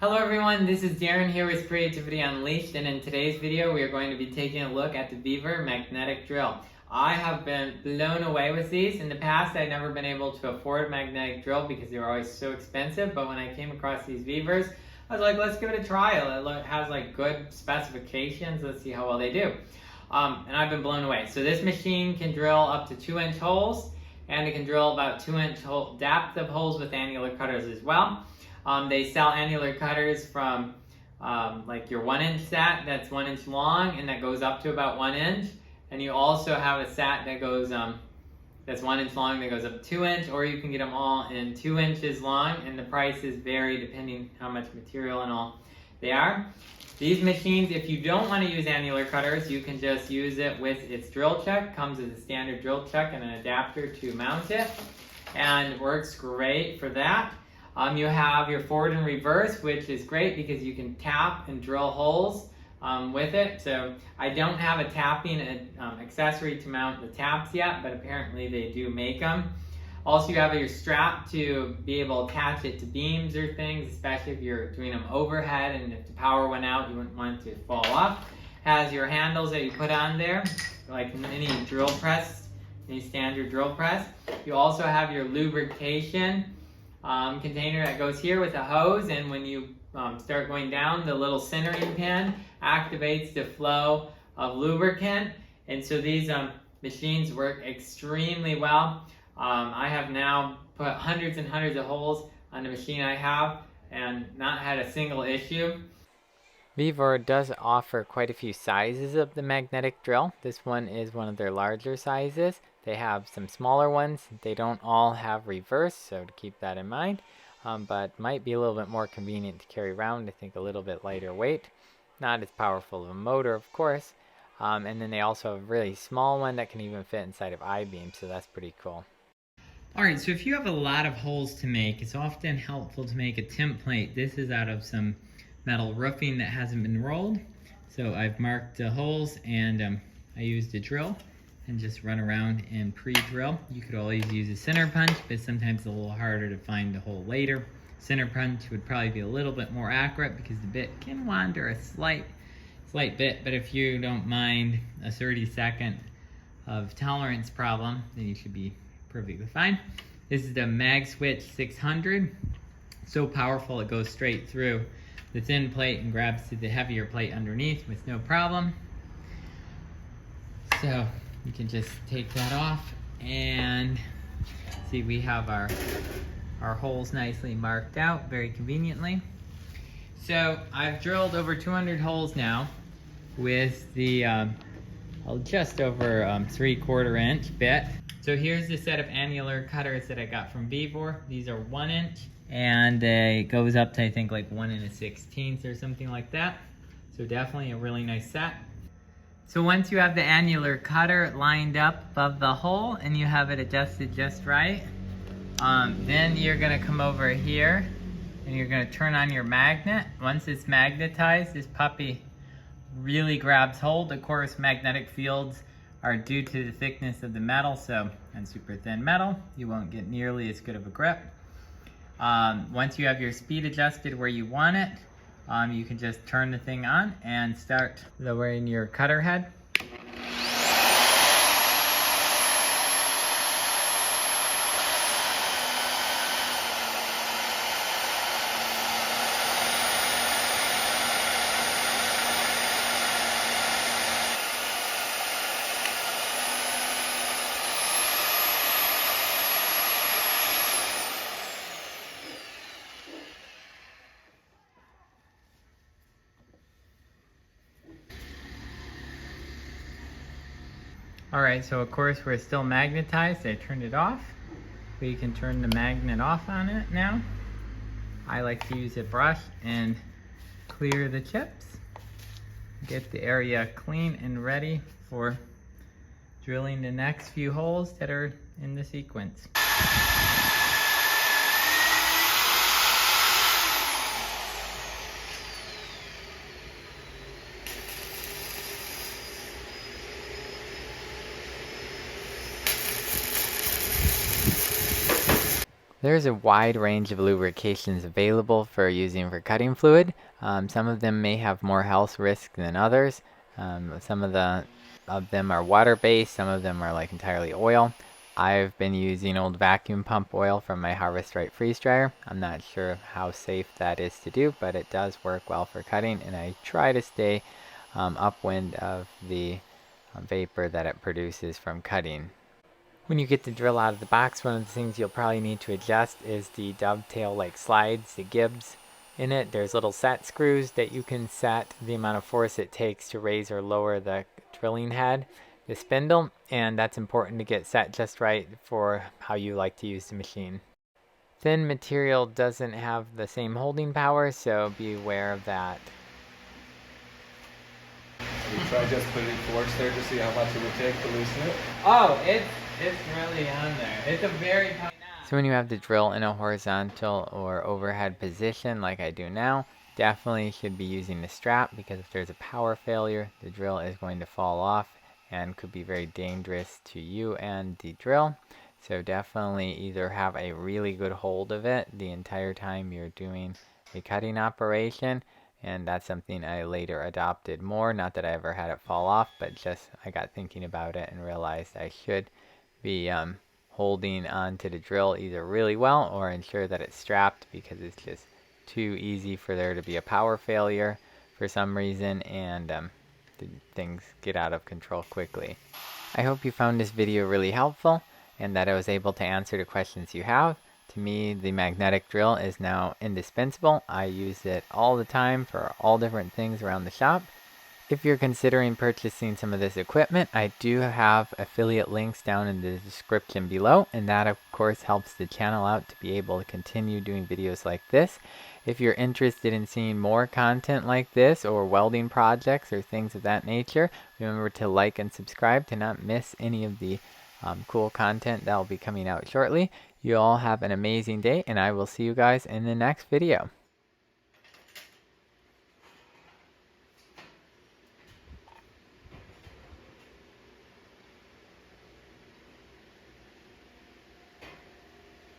Hello everyone, this is Darren here with Creativity Unleashed, and in today's video we are going to be taking a look at the Vevor Magnetic Drill. I have been blown away with these. In the past I'd never been able to afford a magnetic drill because they were always so expensive, but when I came across these Vevors, I was like, let's give it a trial. It has like good specifications, let's see how well they do. And I've been blown away. So this machine can drill up to 2-inch holes, and it can drill about 2-inch depth of holes with annular cutters as well. They sell annular cutters from like your 1-inch set that's 1 inch long and that goes up to about 1 inch. And you also have a set that goes that's 1 inch long that goes up 2 inch, or you can get them all in 2 inches long, and the prices vary depending how much material and all they are. These machines, if you don't want to use annular cutters, you can just use it with its drill chuck. Comes with a standard drill chuck and an adapter to mount it, and it works great for that. You have your forward and reverse, which is great because you can tap and drill holes with it. So I don't have a tapping accessory to mount the taps yet, but apparently they do make them. Also, you have your strap to be able to attach it to beams or things, especially if you're doing them overhead and if the power went out, you wouldn't want it to fall off. Has your handles that you put on there, like any drill press, any standard drill press. You also have your lubrication container that goes here with a hose, and when you start going down, the little centering pin activates the flow of lubricant, and so these machines work extremely well. I have now put hundreds and hundreds of holes on the machine I have and not had a single issue. Vevor does offer quite a few sizes of the magnetic drill. This one is one of their larger sizes. They have some smaller ones. They don't all have reverse, so to keep that in mind. But might be a little bit more convenient to carry around. I think a little bit lighter weight. Not as powerful of a motor, of course. And then they also have a really small one that can even fit inside of I-beam, so that's pretty cool. Alright, so if you have a lot of holes to make, it's often helpful to make a template. This is out of some metal roofing that hasn't been rolled. So I've marked the holes, and I used a drill and just run around and pre-drill. You could always use a center punch, but sometimes it's a little harder to find the hole later. Center punch would probably be a little bit more accurate because the bit can wander a slight bit, but if you don't mind a 30-second of tolerance problem, then you should be perfectly fine. This is the Mag Switch 600. So powerful it goes straight through the thin plate and grabs to the heavier plate underneath with no problem. So you can just take that off, and see we have our holes nicely marked out very conveniently. So I've drilled over 200 holes now with the just over 3/4 inch bit. So here's the set of annular cutters that I got from Vevor. These are 1 inch, and it goes up to I think like 1 1/16 or something like that. So definitely a really nice set. So once you have the annular cutter lined up above the hole and you have it adjusted just right, then you're gonna come over here and you're gonna turn on your magnet. Once it's magnetized, this puppy really grabs hold. Of course, magnetic fields are due to the thickness of the metal, so on super thin metal, you won't get nearly as good of a grip. Once you have your speed adjusted where you want it, you can just turn the thing on and start lowering your cutter head. Alright, so of course we're still magnetized. I turned it off. We can turn the magnet off on it now. I like to use a brush and clear the chips. Get the area clean and ready for drilling the next few holes that are in the sequence. There's a wide range of lubrications available for using for cutting fluid. Some of them may have more health risk than others. Some of them are water-based, some of them are like entirely oil. I've been using old vacuum pump oil from my Harvest Right freeze dryer. I'm not sure how safe that is to do, but it does work well for cutting, and I try to stay upwind of the vapor that it produces from cutting. When you get the drill out of the box, one of the things you'll probably need to adjust is the dovetail like slides, the gibs in it. There's little set screws that you can set the amount of force it takes to raise or lower the drilling head, the spindle, and that's important to get set just right for how you like to use the machine. Thin material doesn't have the same holding power, so be aware of that. We try just putting force there to see how much it would take to loosen it. Oh, it's really on there. It's a very tight knot. So when you have the drill in a horizontal or overhead position like I do now, definitely should be using the strap, because if there's a power failure, the drill is going to fall off and could be very dangerous to you and the drill. So definitely either have a really good hold of it the entire time you're doing a cutting operation, and that's something I later adopted more. Not that I ever had it fall off, but just I got thinking about it and realized I should be holding onto the drill either really well or ensure that it's strapped, because it's just too easy for there to be a power failure for some reason, and things get out of control quickly. I hope you found this video really helpful and that I was able to answer the questions you have. To me, the magnetic drill is now indispensable. I use it all the time for all different things around the shop. If you're considering purchasing some of this equipment, I do have affiliate links down in the description below, and that of course helps the channel out to be able to continue doing videos like this. If you're interested in seeing more content like this, or welding projects or things of that nature, remember to like and subscribe to not miss any of the cool content that will be coming out shortly. You all have an amazing day, and I will see you guys in the next video.